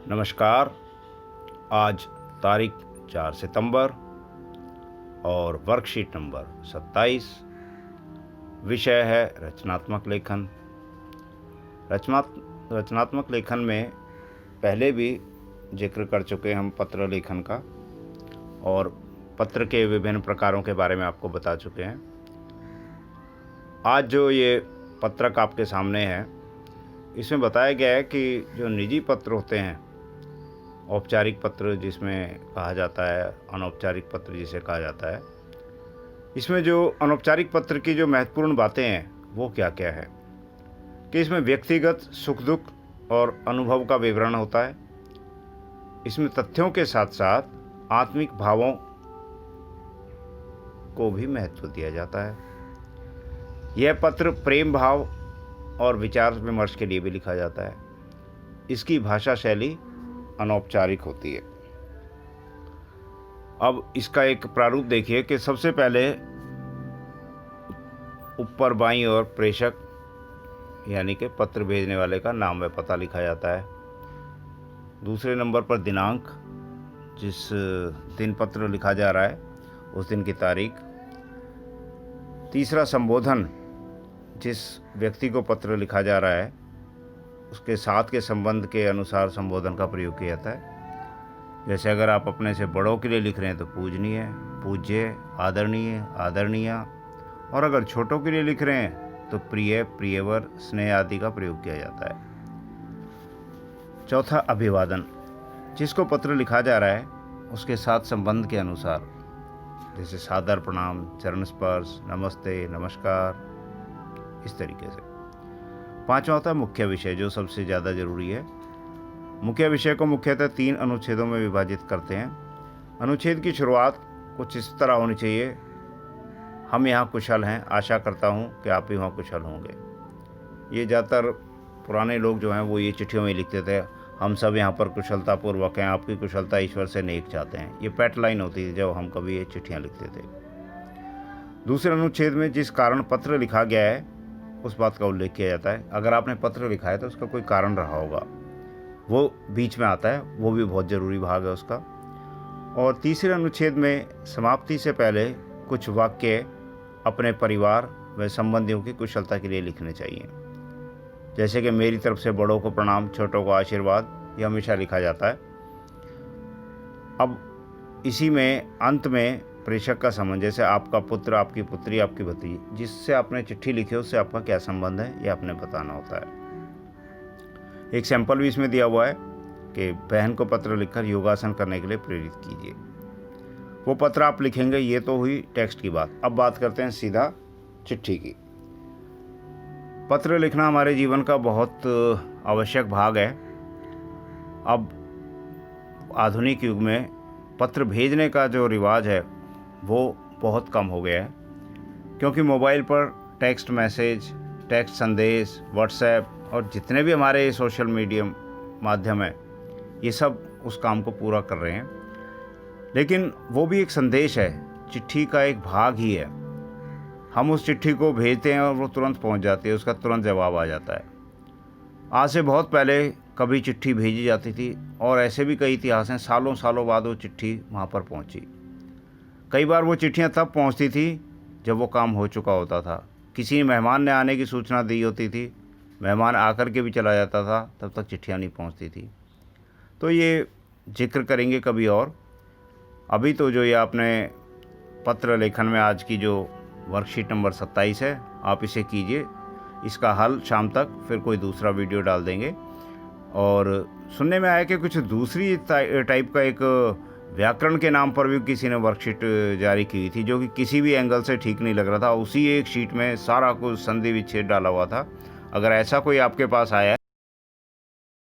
नमस्कार। आज तारीख 4 सितंबर और वर्कशीट नंबर 27। विषय है रचनात्मक लेखन। रचनात्मक लेखन में पहले भी जिक्र कर चुके हम पत्र लेखन का और पत्र के विभिन्न प्रकारों के बारे में आपको बता चुके हैं। आज जो ये पत्रक आपके सामने है, इसमें बताया गया है कि जो निजी पत्र होते हैं, औपचारिक पत्र जिसमें कहा जाता है, अनौपचारिक पत्र जिसे कहा जाता है, इसमें जो अनौपचारिक पत्र की जो महत्वपूर्ण बातें हैं वो क्या क्या है कि इसमें व्यक्तिगत सुख दुख और अनुभव का विवरण होता है। इसमें तथ्यों के साथ साथ आत्मिक भावों को भी महत्व दिया जाता है। यह पत्र प्रेम भाव और विचार विमर्श के लिए भी लिखा जाता है। इसकी भाषा शैली अनौपचारिक होती है। अब इसका एक प्रारूप देखिए कि सबसे पहले ऊपर बाईं ओर प्रेषक यानी कि पत्र भेजने वाले का नाम व पता लिखा जाता है। दूसरे नंबर पर दिनांक, जिस दिन पत्र लिखा जा रहा है उस दिन की तारीख। तीसरा संबोधन, जिस व्यक्ति को पत्र लिखा जा रहा है उसके साथ के संबंध के अनुसार संबोधन का प्रयोग किया जाता है। जैसे अगर आप अपने से बड़ों के लिए लिख रहे हैं तो पूजनीय, पूज्य, आदरणीय, आदरणीय, और अगर छोटों के लिए लिख रहे हैं तो प्रिय, प्रियवर, स्नेह आदि का प्रयोग किया जाता है। चौथा अभिवादन, जिसको पत्र लिखा जा रहा है उसके साथ संबंध के अनुसार, जैसे सादर प्रणाम, चरण स्पर्श, नमस्ते, नमस्कार, इस तरीके से। पांचवा होता है मुख्य विषय, जो सबसे ज़्यादा जरूरी है। मुख्य विषय को मुख्यतः 3 अनुच्छेदों में विभाजित करते हैं। अनुच्छेद की शुरुआत कुछ इस तरह होनी चाहिए: हम यहाँ कुशल हैं, आशा करता हूँ कि आप भी वहाँ कुशल होंगे। ये ज़्यादातर पुराने लोग जो हैं वो ये चिट्ठियों में लिखते थे, हम सब यहाँ पर कुशलतापूर्वक हैं, आपकी कुशलता ईश्वर से नेक चाहते हैं। ये पैट लाइन होती थी जब हम कभी ये चिट्ठियाँ लिखते थे। दूसरे अनुच्छेद में जिस कारण पत्र लिखा गया है उस बात का उल्लेख किया जाता है। अगर आपने पत्र लिखा है तो उसका कोई कारण रहा होगा, वो बीच में आता है, वो भी बहुत ज़रूरी भाग है उसका। और तीसरे अनुच्छेद में समाप्ति से पहले कुछ वाक्य अपने परिवार व संबंधियों की कुशलता के लिए लिखने चाहिए। जैसे कि मेरी तरफ से बड़ों को प्रणाम, छोटों को आशीर्वाद, ये हमेशा लिखा जाता है। अब इसी में अंत में प्रेषक का संबंध, जैसे आपका पुत्र, आपकी पुत्री, आपकी भतीजी, जिससे आपने चिट्ठी लिखी उससे आपका क्या संबंध है, ये आपने बताना होता है। एक सैंपल भी इसमें दिया हुआ है कि बहन को पत्र लिखकर योगासन करने के लिए प्रेरित कीजिए। वो पत्र आप लिखेंगे, ये तो हुई टेक्स्ट की बात। अब बात करते हैं सीधा चिट्ठी की। पत्र लिखना हमारे जीवन का बहुत आवश्यक भाग है। अब आधुनिक युग में पत्र भेजने का जो रिवाज है वो बहुत कम हो गया है, क्योंकि मोबाइल पर टेक्स्ट मैसेज, टेक्स्ट संदेश, व्हाट्सएप और जितने भी हमारे सोशल मीडिया माध्यम हैं, ये सब उस काम को पूरा कर रहे हैं। लेकिन वो भी एक संदेश है, चिट्ठी का एक भाग ही है। हम उस चिट्ठी को भेजते हैं और वो तुरंत पहुंच जाती है, उसका तुरंत जवाब आ जाता है। आज से बहुत पहले कभी चिट्ठी भेजी जाती थी और ऐसे भी कई इतिहास हैं, सालों सालों बाद वो चिट्ठी वहाँ पर पहुँची। कई बार वो चिट्ठियाँ तब पहुँचती थी जब वो काम हो चुका होता था। किसी मेहमान ने आने की सूचना दी होती थी, मेहमान आकर के भी चला जाता था, तब तक चिट्ठियाँ नहीं पहुँचती थी। तो ये जिक्र करेंगे कभी और। अभी तो जो ये आपने पत्र लेखन में आज की जो वर्कशीट नंबर 27 है, आप इसे कीजिए। इसका हल शाम तक फिर कोई दूसरा वीडियो डाल देंगे। और सुनने में आया कि कुछ दूसरी टाइप का एक व्याकरण के नाम पर भी किसी ने वर्कशीट जारी की थी, जो कि किसी भी एंगल से ठीक नहीं लग रहा था। उसी एक शीट में सारा कुछ संधि विच्छेद डाला हुआ था। अगर ऐसा कोई आपके पास आया है